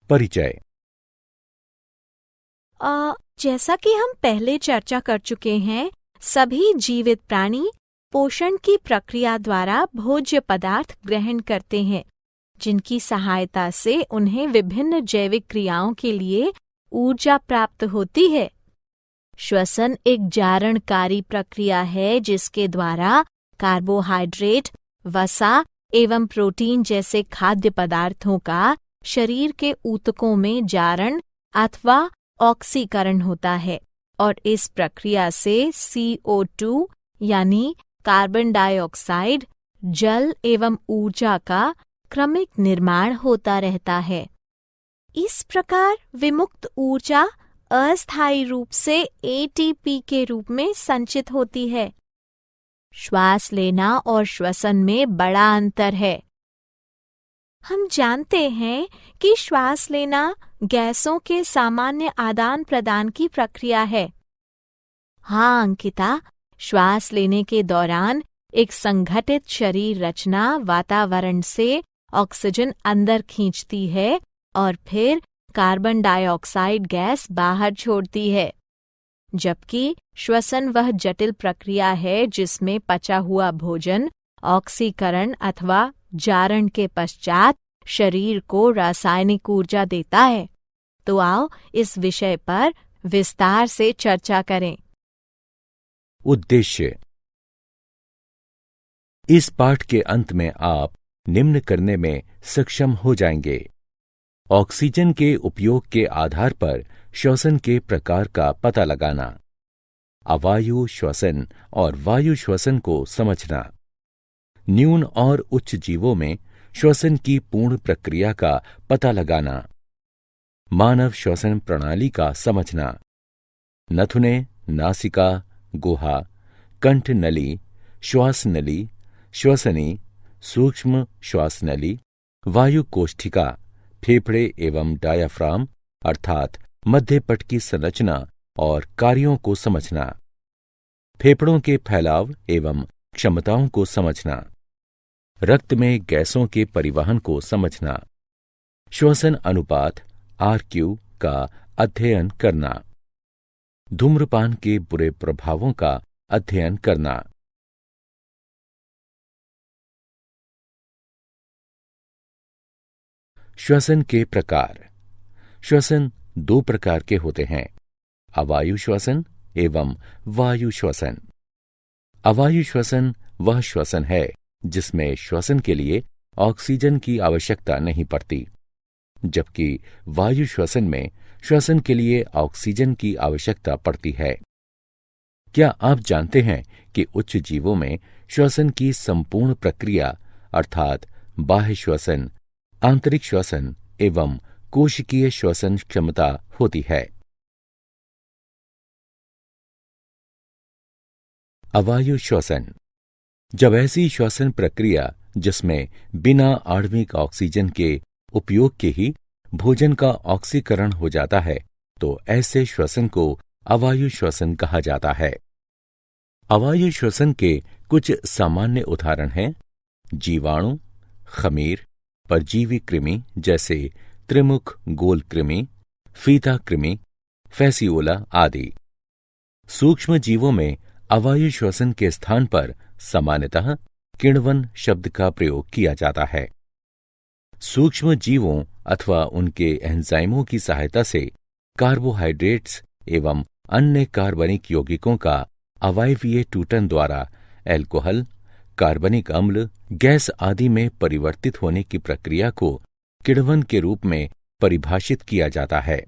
परिचय। जैसा कि हम पहले चर्चा कर चुके हैं, सभी जीवित प्राणी पोषण की प्रक्रिया द्वारा भोज्य पदार्थ ग्रहण करते हैं, जिनकी सहायता से उन्हें विभिन्न जैविक क्रियाओं के लिए ऊर्जा प्राप्त होती है। श्वसन एक जारणकारी प्रक्रिया है जिसके द्वारा कार्बोहाइड्रेट, वसा एवं प्रोटीन जैसे खाद्य पदार्थों का शरीर के ऊतकों में जारण अथवा ऑक्सीकरण होता है और इस प्रक्रिया से CO2 यानी कार्बन डाइऑक्साइड, जल एवं ऊर्जा का क्रमिक निर्माण होता रहता है। इस प्रकार विमुक्त ऊर्जा अस्थायी रूप से ATP के रूप में संचित होती है। श्वास लेना और श्वसन में बड़ा अंतर है। हम जानते हैं कि श्वास लेना गैसों के सामान्य आदान प्रदान की प्रक्रिया है। हाँ अंकिता, श्वास लेने के दौरान एक संगठित शरीर रचना वातावरण से ऑक्सीजन अंदर खींचती है और फिर कार्बन डाइऑक्साइड गैस बाहर छोड़ती है, जबकि श्वसन वह जटिल प्रक्रिया है जिसमें पचा हुआ भोजन ऑक्सीकरण अथवा जारण के पश्चात शरीर को रासायनिक ऊर्जा देता है। तो आओ इस विषय पर विस्तार से चर्चा करें। उद्देश्य। इस पाठ के अंत में आप निम्न करने में सक्षम हो जाएंगे। ऑक्सीजन के उपयोग के आधार पर श्वसन के प्रकार का पता लगाना, अवायु श्वसन और वायु श्वसन को समझना, न्यून और उच्च जीवों में श्वसन की पूर्ण प्रक्रिया का पता लगाना, मानव श्वसन प्रणाली का समझना, नथुने, नासिका, गुहा, कंठ नली, श्वास नली, श्वसनी, सूक्ष्म श्वास नली, वायु कोष्ठिका, फेफड़े एवं डायाफ्राम अर्थात मध्यपट की संरचना और कार्यों को समझना, फेफड़ों के फैलाव एवं क्षमताओं को समझना, रक्त में गैसों के परिवहन को समझना, श्वसन अनुपात RQ का अध्ययन करना, धूम्रपान के बुरे प्रभावों का अध्ययन करना। श्वसन के प्रकार। श्वसन दो प्रकार के होते हैं, अवायु श्वसन एवं वायु श्वसन। अवायु श्वसन वह श्वसन है जिसमें श्वसन के लिए ऑक्सीजन की आवश्यकता नहीं पड़ती, जबकि वायु श्वसन में श्वसन के लिए ऑक्सीजन की आवश्यकता पड़ती है। क्या आप जानते हैं कि उच्च जीवों में श्वसन की संपूर्ण प्रक्रिया अर्थात बाह्य श्वसन, आंतरिक श्वसन एवं कोशिकीय श्वसन क्षमता होती है। अवायु श्वसन। जब ऐसी श्वसन प्रक्रिया जिसमें बिना आणविक ऑक्सीजन के उपयोग के ही भोजन का ऑक्सीकरण हो जाता है, तो ऐसे श्वसन को अवायु श्वसन कहा जाता है। अवायु श्वसन के कुछ सामान्य उदाहरण हैं जीवाणु, खमीर, परजीवी कृमि जैसे त्रिमुख गोल कृमि, फीता कृमि, फैसियोला आदि। सूक्ष्म जीवों में अवायु श्वसन के स्थान पर सामान्यतः किण्वन शब्द का प्रयोग किया जाता है। सूक्ष्म जीवों अथवा उनके एंजाइमों की सहायता से कार्बोहाइड्रेट्स एवं अन्य कार्बनिक यौगिकों का अवायवीय टूटन द्वारा अल्कोहल, कार्बनिक अम्ल, गैस आदि में परिवर्तित होने की प्रक्रिया को किण्वन के रूप में परिभाषित किया जाता है।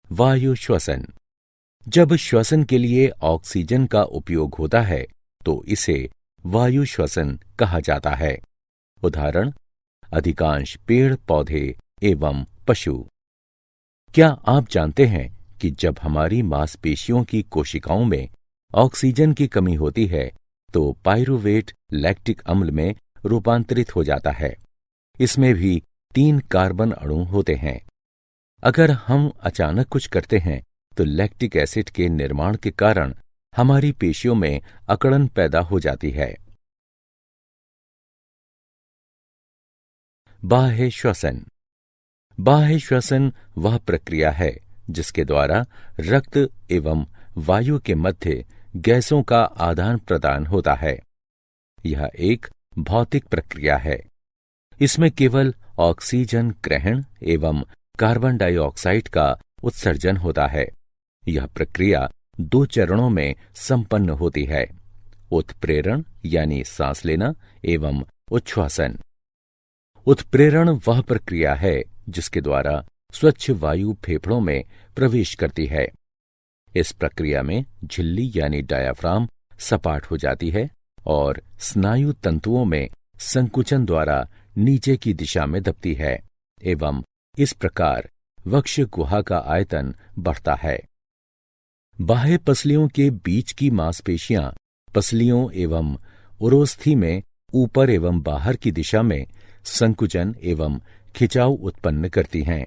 वायु श्वसन। जब श्वसन के लिए ऑक्सीजन का उपयोग होता है तो इसे वायु श्वसन कहा जाता है। उदाहरण अधिकांश पेड़ पौधे एवं पशु। क्या आप जानते हैं कि जब हमारी मांसपेशियों की कोशिकाओं में ऑक्सीजन की कमी होती है तो पाइरूवेट लैक्टिक अम्ल में रूपांतरित हो जाता है। इसमें भी 3 कार्बन अणु होते हैं। अगर हम अचानक कुछ करते हैं तो लैक्टिक एसिड के निर्माण के कारण हमारी पेशियों में अकड़न पैदा हो जाती है। बाह्य श्वसन। बाह्य श्वसन वह प्रक्रिया है जिसके द्वारा रक्त एवं वायु के मध्य गैसों का आदान प्रदान होता है। यह एक भौतिक प्रक्रिया है। इसमें केवल ऑक्सीजन ग्रहण एवं कार्बन डाइऑक्साइड का उत्सर्जन होता है। यह प्रक्रिया 2 चरणों में संपन्न होती है, उत्प्रेरण यानी सांस लेना एवं उच्छ्वासन। उत्प्रेरण वह प्रक्रिया है जिसके द्वारा स्वच्छ वायु फेफड़ों में प्रवेश करती है। इस प्रक्रिया में झिल्ली यानी डायाफ्राम सपाट हो जाती है और स्नायु तंतुओं में संकुचन द्वारा नीचे की दिशा में दबती है एवं इस प्रकार वक्ष गुहा का आयतन बढ़ता है। बाह्य पसलियों के बीच की मांसपेशियां पसलियों एवं उरोस्थि में ऊपर एवं बाहर की दिशा में संकुचन एवं खिंचाव उत्पन्न करती हैं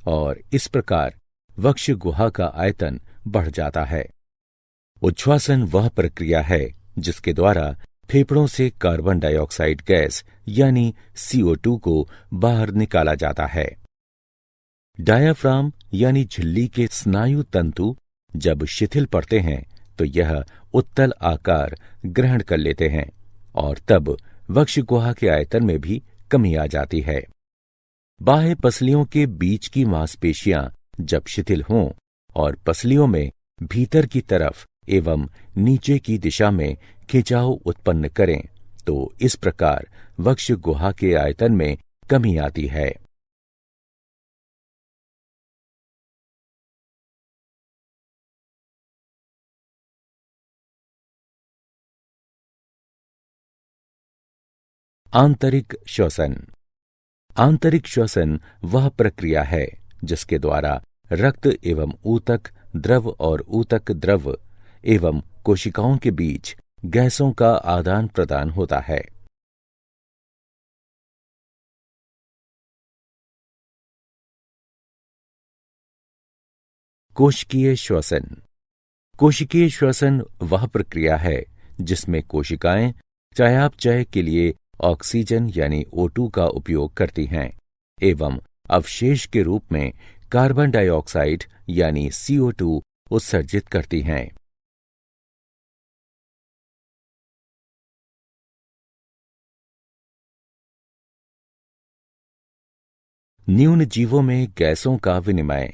और इस प्रकार वक्ष गुहा का आयतन बढ़ जाता है। उच्छ्वासन वह प्रक्रिया है जिसके द्वारा फेफड़ों से कार्बन डाइऑक्साइड गैस यानी CO2 को बाहर निकाला जाता है। डायाफ्राम यानी झिल्ली के स्नायु तंतु जब शिथिल पड़ते हैं तो यह उत्तल आकार ग्रहण कर लेते हैं और तब वक्ष गुहा के आयतन में भी कमी आ जाती है। बाह्य पसलियों के बीच की मांसपेशियां जब शिथिल हों और पसलियों में भीतर की तरफ एवं नीचे की दिशा में खिंचाव उत्पन्न करें तो इस प्रकार वक्ष गुहा के आयतन में कमी आती है। आंतरिक श्वसन। आंतरिक श्वसन वह प्रक्रिया है जिसके द्वारा रक्त एवं ऊतक द्रव और ऊतक द्रव एवं कोशिकाओं के बीच गैसों का आदान प्रदान होता है। कोशिकीय श्वसन। कोशिकीय श्वसन वह प्रक्रिया है जिसमें कोशिकाएं चयापचय के लिए ऑक्सीजन यानी O2 का उपयोग करती हैं एवं अवशेष के रूप में कार्बन डाइऑक्साइड यानी CO2 उत्सर्जित करती हैं। न्यून जीवों में गैसों का विनिमय।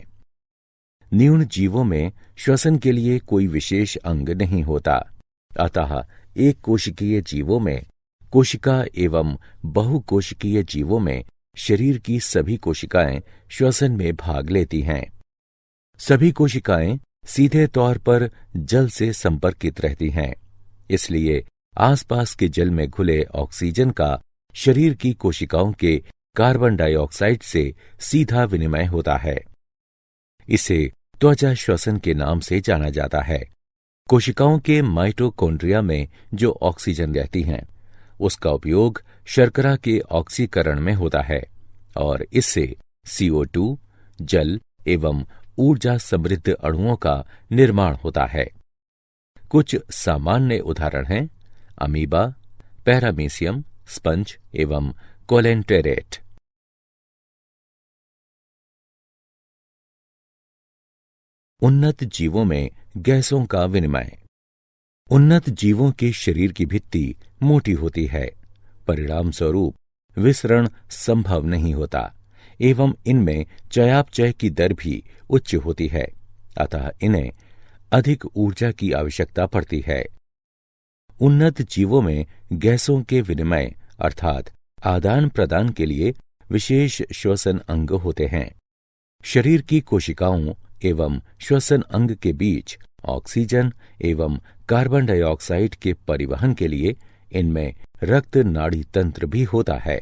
न्यून जीवों में श्वसन के लिए कोई विशेष अंग नहीं होता, अतः एक कोशिकीय जीवों में कोशिका एवं बहुकोशिकीय जीवों में शरीर की सभी कोशिकाएं श्वसन में भाग लेती हैं। सभी कोशिकाएं सीधे तौर पर जल से संपर्कित रहती हैं, इसलिए आसपास के जल में घुले ऑक्सीजन का शरीर की कोशिकाओं के कार्बन डाइऑक्साइड से सीधा विनिमय होता है। इसे त्वचा श्वसन के नाम से जाना जाता है। कोशिकाओं के माइटोकॉन्ड्रिया में जो ऑक्सीजन रहती हैं उसका उपयोग शर्करा के ऑक्सीकरण में होता है और इससे CO2 जल एवं ऊर्जा समृद्ध अणुओं का निर्माण होता है। कुछ सामान्य उदाहरण हैं अमीबा, पैरामीशियम, स्पंज एवं कोलेंटेरेट। उन्नत जीवों में गैसों का विनिमय। उन्नत जीवों के शरीर की भित्ति मोटी होती है, परिणाम स्वरूप विसरण संभव नहीं होता एवं इनमें चयापचय की दर भी उच्च होती है, अतः इन्हें अधिक ऊर्जा की आवश्यकता पड़ती है। उन्नत जीवों में गैसों के विनिमय अर्थात आदान प्रदान के लिए विशेष श्वसन अंग होते हैं। शरीर की कोशिकाओं एवं श्वसन अंग के बीच ऑक्सीजन एवं कार्बन डाइऑक्साइड के परिवहन के लिए इनमें रक्त नाड़ी तंत्र भी होता है।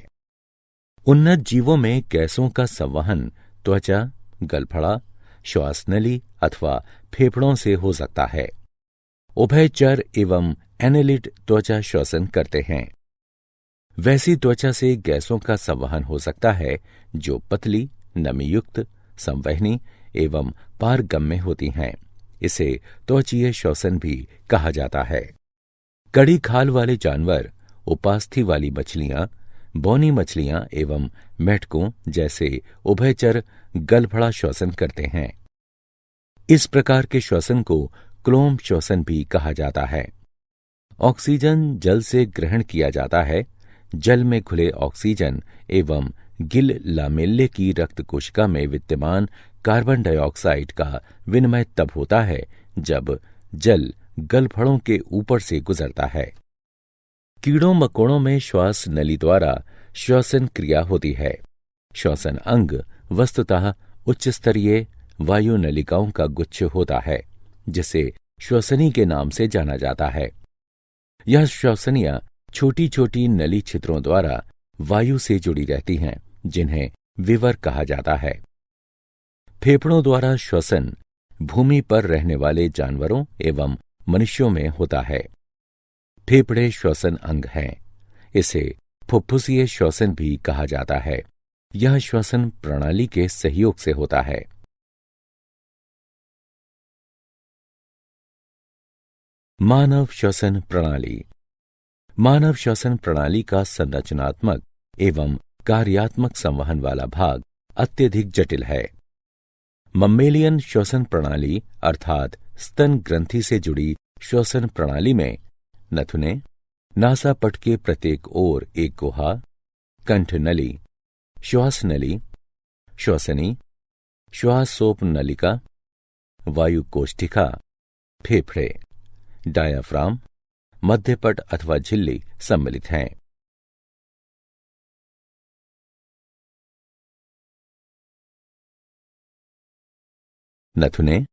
उन्नत जीवों में गैसों का संवहन त्वचा, गलफड़ा, श्वास नली अथवा फेफड़ों से हो सकता है। उभयचर एवं एनेलिड त्वचा श्वसन करते हैं। वैसी त्वचा से गैसों का संवहन हो सकता है जो पतली, नमीयुक्त, संवहनी एवं पारगम्य होती हैं। इसे त्वचीय श्वसन भी कहा जाता है। कड़ी खाल वाले जानवर, उपास्थि वाली मछलियां, बौनी मछलियां एवं मेढकों जैसे उभयचर गलफड़ा श्वसन करते हैं। इस प्रकार के श्वसन को क्लोम श्वसन भी कहा जाता है। ऑक्सीजन जल से ग्रहण किया जाता है। जल में घुले ऑक्सीजन एवं गिल लामेल्ले की रक्त कोशिका में विद्यमान कार्बन डाइऑक्साइड का विनिमय तब होता है जब जल गलफड़ों के ऊपर से गुजरता है। कीड़ों मकोड़ों में श्वास नली द्वारा श्वसन क्रिया होती है। श्वसन अंग वस्तुतः उच्च स्तरीय वायु नलिकाओं का गुच्छ होता है, जिसे श्वसनी के नाम से जाना जाता है। यह श्वसनियां छोटी छोटी नली छिद्रों द्वारा वायु से जुड़ी रहती हैं, जिन्हें विवर कहा जाता है। फेफड़ों द्वारा श्वसन भूमि पर रहने वाले जानवरों एवं मनुष्यों में होता है। फेफड़े श्वसन अंग हैं। इसे फुफ्फुसीय श्वसन भी कहा जाता है। यह श्वसन प्रणाली के सहयोग से होता है। मानव श्वसन प्रणाली। मानव श्वसन प्रणाली का संरचनात्मक एवं कार्यात्मक संवहन वाला भाग अत्यधिक जटिल है। मम्मेलियन श्वसन प्रणाली अर्थात स्तन ग्रंथि से जुड़ी श्वसन प्रणाली में नथुने, नासापट के प्रत्येक ओर एक गुहा, कंठ नली, श्वास नली, श्वसनी, श्वासोप नलिका, वायु कोष्ठिका, फेफड़े, डायाफ्राम, मध्यपट अथवा झिल्ली सम्मिलित हैं। नथुने।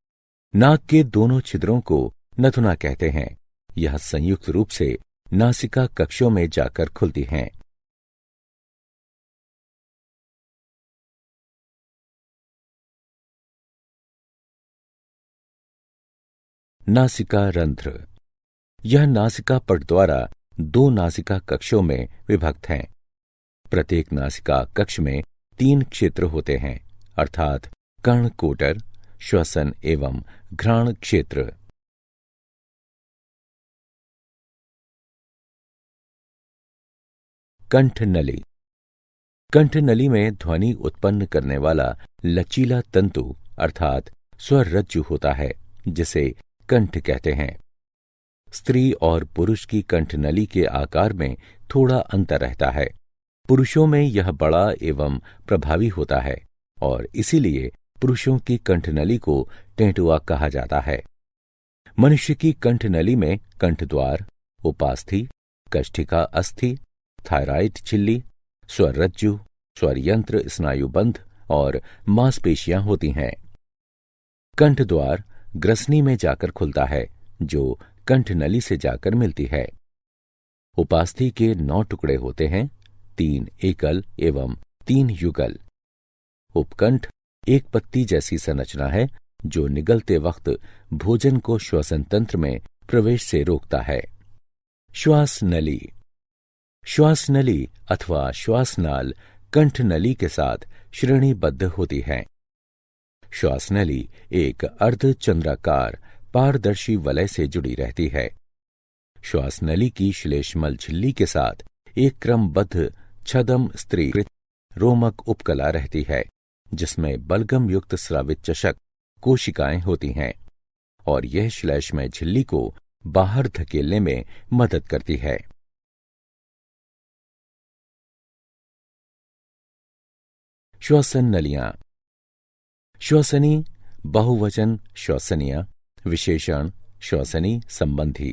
नाक के दोनों छिद्रों को नथुना कहते हैं। यह संयुक्त रूप से नासिका कक्षों में जाकर खुलती हैं। नासिका रंध्र। यह नासिका पट द्वारा दो नासिका कक्षों में विभक्त हैं। प्रत्येक नासिका कक्ष में 3 क्षेत्र होते हैं, अर्थात कर्णकोटर, श्वसन एवं घ्राण क्षेत्र। कंठनली। कंठनली में ध्वनि उत्पन्न करने वाला लचीला तंतु अर्थात स्वर रज्जु होता है, जिसे कंठ कहते हैं। स्त्री और पुरुष की कंठनली के आकार में थोड़ा अंतर रहता है। पुरुषों में यह बड़ा एवं प्रभावी होता है और इसीलिए पुरुषों की कंठनली को टेंटुआ कहा जाता है। मनुष्य की कंठनली में कंठद्वार, उपास्थि, कष्ठिका अस्थि, थायराइड झिल्ली, स्वर रज्जु, स्वर यंत्र, स्नायुबंध और मांसपेशियां होती हैं। कंठद्वार ग्रसनी में जाकर खुलता है, जो कंठनली से जाकर मिलती है। उपास्थि के 9 टुकड़े होते हैं, 3 एकल एवं 3 युगल। उपकंठ एक पत्ती जैसी संरचना है, जो निगलते वक्त भोजन को श्वसन तंत्र में प्रवेश से रोकता है। श्वास नली। श्वास नली अथवा श्वासनाल कंठनली के साथ श्रेणीबद्ध होती है। श्वास नली एक अर्धचंद्राकार पारदर्शी वलय से जुड़ी रहती है। श्वास नली की श्लेष्मल झिल्ली के साथ एक क्रमबद्ध छदम स्त्रीकृत रोमक उपकला रहती है, जिसमें बलगम युक्त स्रावित चषक कोशिकाएं होती हैं और यह श्लेष्मय झिल्ली को बाहर धकेलने में मदद करती है। श्वसन नलियां। श्वसनी बहुवचन श्वसनिया, विशेषण श्वसनी संबंधी।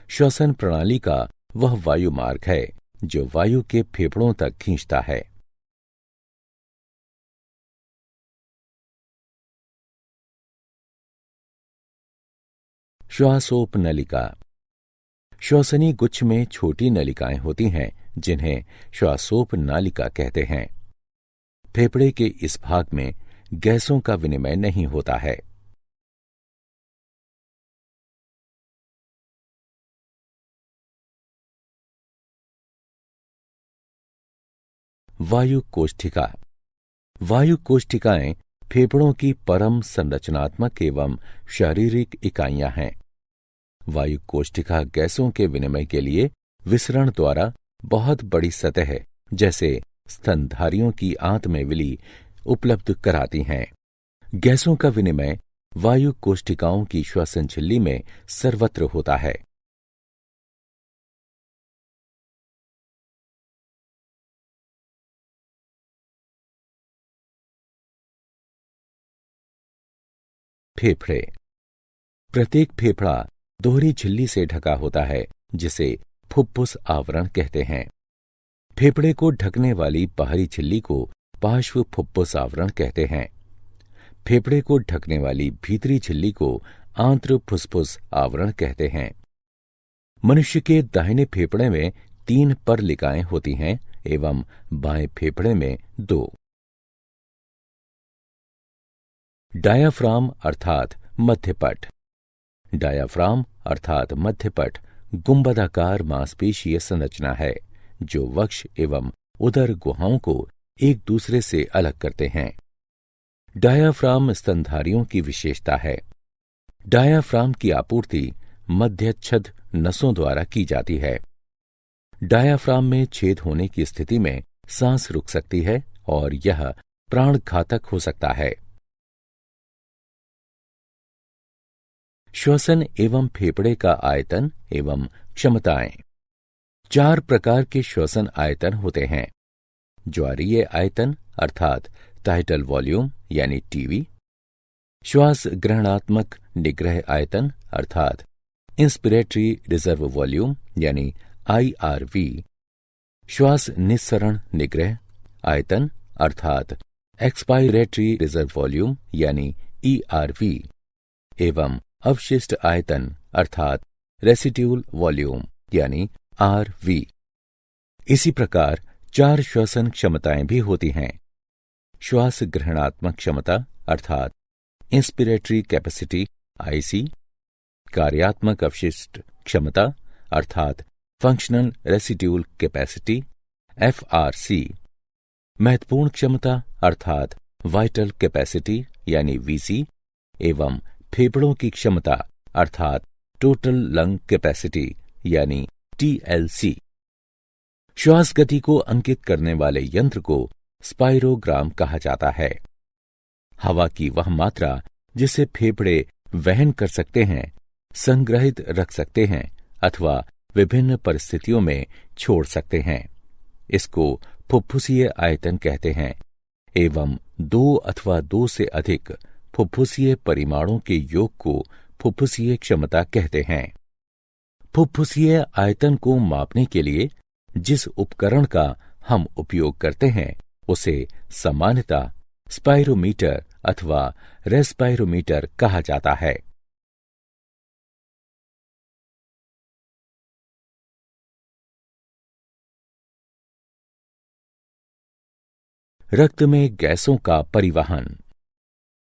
श्वसन प्रणाली का वह वायु मार्ग है जो वायु के फेफड़ों तक खींचता है। श्वासोप नलिका। श्वसनी गुच्छ में छोटी नलिकाएं होती हैं, जिन्हें श्वासोप नालिका कहते हैं। फेफड़े के इस भाग में गैसों का विनिमय नहीं होता है। वायु कोष्ठिका। वायु कोष्ठिकाएं फेफड़ों की परम संरचनात्मक एवं शारीरिक इकाइयां हैं। वायु कोष्ठिका गैसों के विनिमय के लिए विसरण द्वारा बहुत बड़ी सतह जैसे स्तनधारियों की आंत में विली उपलब्ध कराती हैं। गैसों का विनिमय वायु कोष्ठिकाओं की श्वसन झिल्ली में सर्वत्र होता है। फेफड़े। प्रत्येक फेफड़ा दोहरी झिल्ली से ढका होता है जिसे फुफ्फुस आवरण कहते हैं। फेफड़े को ढकने वाली बाहरी झिल्ली को पार्श्व फुफ्फुस आवरण कहते हैं। फेफड़े को ढकने वाली भीतरी झिल्ली को आंत्र फुफ्फुस आवरण कहते हैं। मनुष्य के दाहिने फेफड़े में 3 परलिकाएं होती हैं एवं बाएं फेफड़े में 2। डायाफ्राम अर्थात मध्यपट। डायाफ्राम अर्थात मध्यपट गुंबदाकार मांसपेशीय संरचना है जो वक्ष एवं उदर गुहाओं को एक दूसरे से अलग करते हैं। डायाफ्राम स्तनधारियों की विशेषता है। डायाफ्राम की आपूर्ति मध्यच्छद नसों द्वारा की जाती है। डायाफ्राम में छेद होने की स्थिति में सांस रुक सकती है और यह प्राणघातक हो सकता है। श्वसन एवं फेफड़े का आयतन एवं क्षमताएं। 4 प्रकार के श्वसन आयतन होते हैं। ज्वारीय आयतन अर्थात टाइटल वॉल्यूम यानी टीवी, श्वास ग्रहणात्मक निग्रह आयतन अर्थात इंस्पिरेटरी रिजर्व वॉल्यूम यानी आईआरवी, श्वास निस्सरण निग्रह आयतन अर्थात एक्सपायरेटरी रिजर्व वॉल्यूम यानी ईआरवी, एवं अवशिष्ट आयतन अर्थात रेसिड्यूल वॉल्यूम यानी आरवी। इसी प्रकार 4 श्वसन क्षमताएं भी होती हैं। श्वास ग्रहणात्मक क्षमता अर्थात इंस्पिरेटरी कैपेसिटी आईसी, कार्यात्मक अवशिष्ट क्षमता अर्थात फंक्शनल रेसिड्यूल कैपेसिटी एफआरसी, महत्वपूर्ण क्षमता अर्थात वाइटल कैपेसिटी यानी वीसी, एवं फेफड़ों की क्षमता अर्थात टोटल लंग कैपेसिटी यानी टीएलसी। श्वास गति को अंकित करने वाले यंत्र को स्पाइरोग्राम कहा जाता है। हवा की वह मात्रा जिसे फेफड़े वहन कर सकते हैं, संग्रहित रख सकते हैं अथवा विभिन्न परिस्थितियों में छोड़ सकते हैं, इसको फुफ्फुसीय आयतन कहते हैं एवं 2 अथवा 2 से अधिक फुफ्फुसीय परिमाणों के योग को फुफ्फुसीय क्षमता कहते हैं। फुफ्फुसीय आयतन को मापने के लिए जिस उपकरण का हम उपयोग करते हैं उसे सामान्यतः स्पाइरोमीटर अथवा रेस्पाइरोमीटर कहा जाता है। रक्त में गैसों का परिवहन।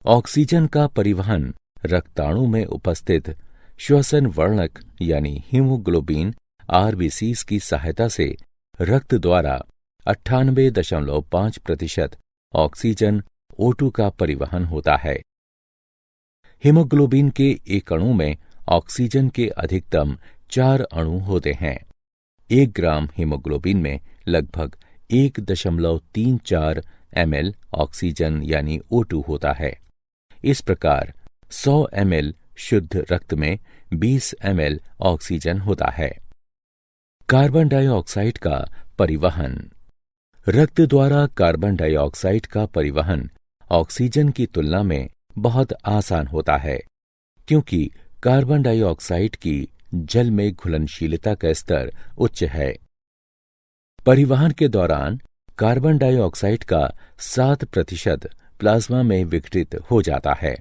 ऑक्सीजन का परिवहन रक्ताणु में उपस्थित श्वसन वर्णक यानी हीमोग्लोबिन आरबीसीज की सहायता से रक्त द्वारा 98.5% ऑक्सीजन O2 का परिवहन होता है। हीमोग्लोबिन के एक अणु में ऑक्सीजन के अधिकतम 4 अणु होते हैं। 1 ग्राम हीमोग्लोबिन में लगभग 1.34 ml ऑक्सीजन यानी O2 होता है। इस प्रकार 100 ml शुद्ध रक्त में 20 ml ऑक्सीजन होता है। कार्बन डाइऑक्साइड का परिवहन। रक्त द्वारा कार्बन डाइऑक्साइड का परिवहन ऑक्सीजन की तुलना में बहुत आसान होता है, क्योंकि कार्बन डाइऑक्साइड की जल में घुलनशीलता का स्तर उच्च है। परिवहन के दौरान कार्बन डाइऑक्साइड का 7% प्लाज्मा में विघटित हो जाता है,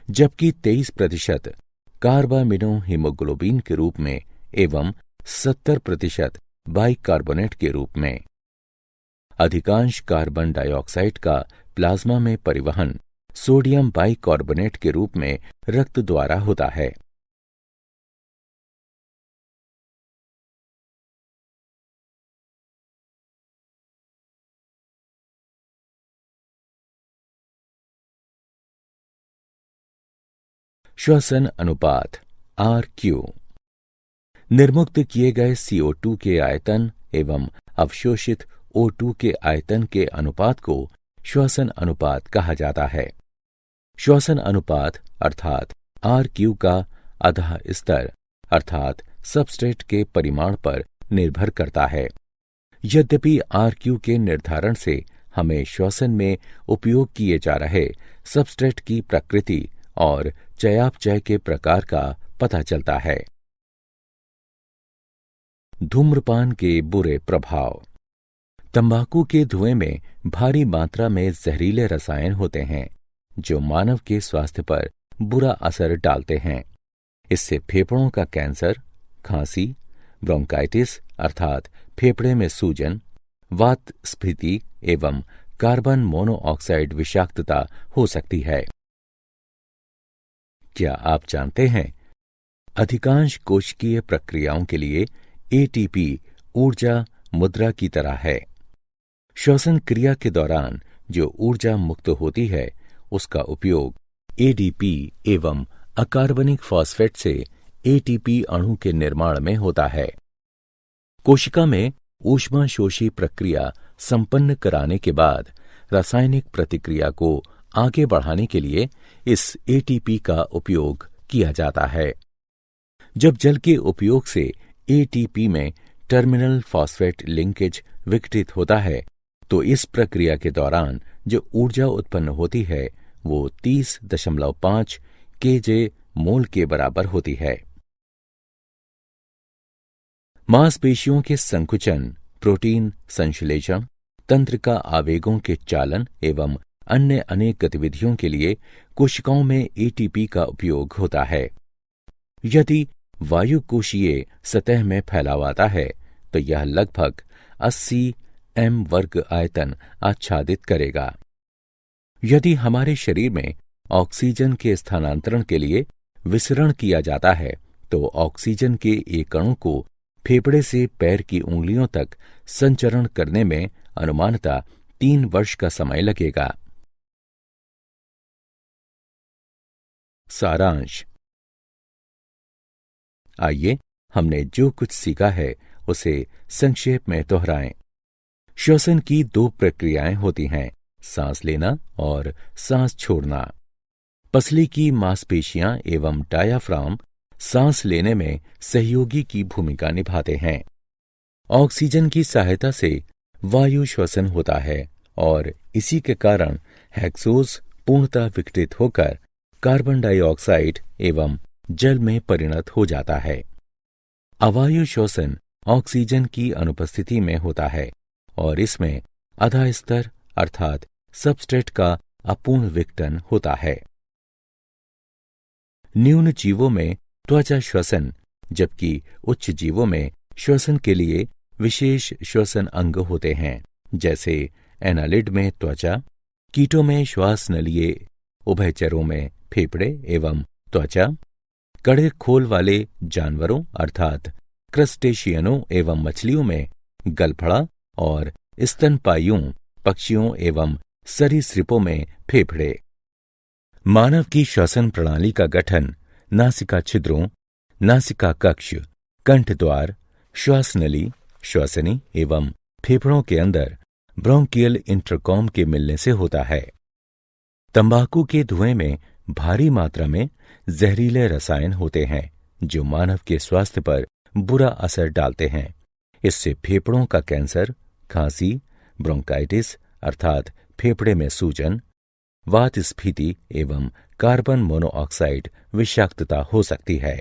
जबकि 23% कार्बामिनो हीमोग्लोबिन के रूप में एवं 70% बाइकार्बोनेट के रूप में। अधिकांश कार्बन डाइऑक्साइड का प्लाज्मा में परिवहन सोडियम बाइकार्बोनेट के रूप में रक्त द्वारा होता है। श्वसन अनुपात RQ। निर्मुक्त किए गए CO2 के आयतन एवं अवशोषित O2 के आयतन के अनुपात को श्वसन अनुपात कहा जाता है। श्वसन अनुपात अर्थात RQ का आधा स्तर अर्थात सबस्ट्रेट के परिमाण पर निर्भर करता है। यद्यपि RQ के निर्धारण से हमें श्वसन में उपयोग किए जा रहे सबस्ट्रेट की प्रकृति और चयापचय के प्रकार का पता चलता है। धूम्रपान के बुरे प्रभाव। तंबाकू के धुएं में भारी मात्रा में जहरीले रसायन होते हैं जो मानव के स्वास्थ्य पर बुरा असर डालते हैं। इससे फेफड़ों का कैंसर, खांसी, ब्रोंकाइटिस अर्थात फेफड़े में सूजन, वात स्फीति एवं कार्बन मोनोऑक्साइड विषाक्तता हो सकती है। क्या आप जानते हैं, अधिकांश कोशिकीय प्रक्रियाओं के लिए ATP ऊर्जा मुद्रा की तरह है। श्वसन क्रिया के दौरान जो ऊर्जा मुक्त होती है उसका उपयोग ADP एवं अकार्बनिक फॉस्फेट से ATP अणु के निर्माण में होता है। कोशिका में ऊष्माशोषी प्रक्रिया संपन्न कराने के बाद रासायनिक प्रतिक्रिया को आगे बढ़ाने के लिए इस ATP का उपयोग किया जाता है। जब जल के उपयोग से ATP में टर्मिनल फॉस्फेट लिंकेज विघटित होता है तो इस प्रक्रिया के दौरान जो ऊर्जा उत्पन्न होती है वो 30.5 kJ मोल के बराबर होती है। मांसपेशियों के संकुचन, प्रोटीन संश्लेषण, तंत्र का आवेगों के चालन एवं अन्य अनेक गतिविधियों के लिए कोशिकाओं में ATP का उपयोग होता है। यदि वायु कोशीय सतह में फैलाव आता है तो यह लगभग 80 m वर्ग आयतन आच्छादित करेगा। यदि हमारे शरीर में ऑक्सीजन के स्थानांतरण के लिए विसरण किया जाता है तो ऑक्सीजन के एक अणु को फेफड़े से पैर की उंगलियों तक संचरण करने में अनुमानतः 3 वर्ष का समय लगेगा। सारांश। आइए हमने जो कुछ सीखा है उसे संक्षेप में दोहराएं। श्वसन की 2 प्रक्रियाएं होती हैं, सांस लेना और सांस छोड़ना। पसली की मांसपेशियां एवं डायाफ्राम सांस लेने में सहयोगी की भूमिका निभाते हैं। ऑक्सीजन की सहायता से वायु श्वसन होता है और इसी के कारण हेक्सोज पूर्णतः विघटित होकर कार्बन डाइऑक्साइड एवं जल में परिणत हो जाता है। अवायु श्वसन ऑक्सीजन की अनुपस्थिति में होता है और इसमें आधा स्तर अर्थात सबस्ट्रेट का अपूर्ण विघटन होता है। न्यून जीवों में त्वचा श्वसन जबकि उच्च जीवों में श्वसन के लिए विशेष श्वसन अंग होते हैं, जैसे एनालिड में त्वचा, कीटों में श्वास नलिये, उभयचरों में फेफड़े एवं त्वचा, कड़े खोल वाले जानवरों अर्थात क्रस्टेशियनों एवं मछलियों में गलफड़ा और स्तनपायियों, पक्षियों एवं सरीसृपों में फेफड़े। मानव की श्वसन प्रणाली का गठन नासिका छिद्रों, नासिका कक्ष, कंठद्वार, श्वास नली, श्वसनी एवं फेफड़ों के अंदर ब्रोंकियल इंटरकॉम के मिलने से होता है। तंबाकू के धुएं में भारी मात्रा में जहरीले रसायन होते हैं जो मानव के स्वास्थ्य पर बुरा असर डालते हैं। इससे फेफड़ों का कैंसर, खांसी, ब्रोंकाइटिस अर्थात फेफड़े में सूजन, वात स्फीति एवं कार्बन मोनोऑक्साइड विषाक्तता हो सकती है।